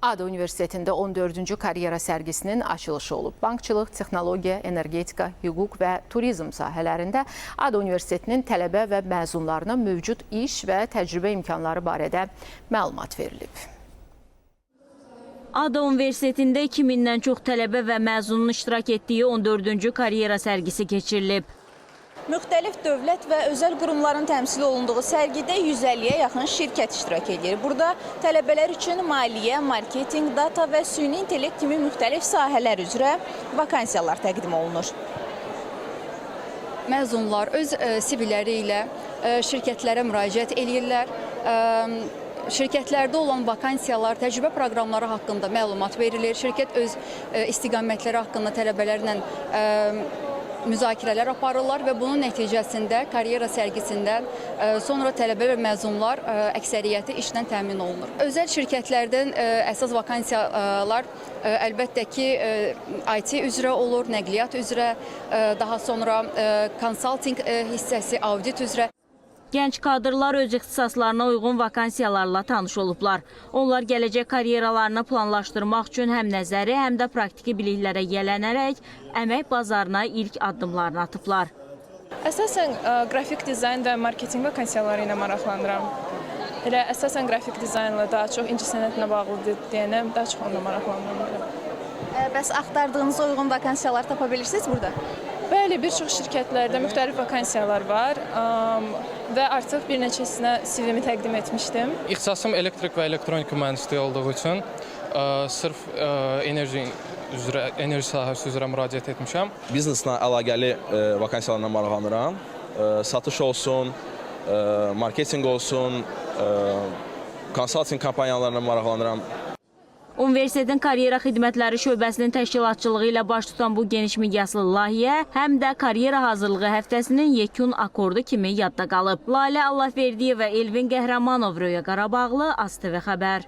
ADA Universitetində 14-cü karyera sərgisinin açılışı olub. Bankçılıq, texnologiya, energetika, hüquq və turizm sahələrində ADA Universitetinin tələbə və məzunlarına mövcud iş və təcrübə imkanları barədə məlumat verilib. ADA Universitetində 2000-dən çox tələbə və məzunun iştirak etdiyi 14-cü karyera sərgisi keçirilib. Müxtəlif dövlət və özəl qurumların təmsil olunduğu sərgidə 150-yə yaxın şirkət iştirak edir. Burada tələbələr üçün maliyyə, marketinq, data və süni intellekt kimi müxtəlif sahələr üzrə vakansiyalar təqdim olunur. Məzunlar öz CV-ləri ilə şirkətlərə müraciət edirlər. Şirkətlərdə olan vakansiyalar, təcrübə proqramları haqqında məlumat verilir. Şirkət öz istiqamətləri haqqında tələbələrlə müzakirələr aparırlar və bunun nəticəsində karyera sərgisindən sonra tələbə və məzunlar əksəriyyəti işlə təmin olunur. Özəl şirkətlərdən əsas vakansiyalar əlbəttə ki, IT üzrə olur, nəqliyyat üzrə, daha sonra konsaltinq hissəsi, audit üzrə. Gənc kadrlar öz ixtisaslarına uyğun vakansiyalarla tanış olublar. Onlar gələcək karyeralarını planlaşdırmaq üçün həm nəzəri, həm də praktiki biliklərə yiyələnərək əmək bazarına ilk addımlarını atıblar. Əsasən qrafik dizayn və marketinq vakansiyaları ilə maraqlanıram. Elə əsasən qrafik dizaynla daha çox incəsənətlə bağlıdır deyənə daha çox onunla maraqlanıram. Bəs axtardığınız uyğun vakansiyalar tapa bilirsiniz burada? Bəli, bir çox şirkətlərdə müxtəlif vakansiyalar var və artıq bir neçəsinə CV-mi təqdim etmişdim. İxtisasım elektrik və elektronika mühəndisliyi olduğu üçün sırf enerji sahəsi üzrə müraciət etmişəm. Bizneslə əlaqəli vakansiyalarla maraqlanıram. Satış olsun, marketinq olsun, konsalting kampaniyalarına maraqlanıram. Universitetin karyera xidmətləri şöbəsinin təşkilatçılığı ilə baş tutan bu geniş miqyaslı layihə həm də karyera hazırlığı həftəsinin yekun akordu kimi yadda qalıb. Lalə Allahverdiyev və Elvin Qəhrəmanov, Röya Qarabağlı, AzTV xəbər.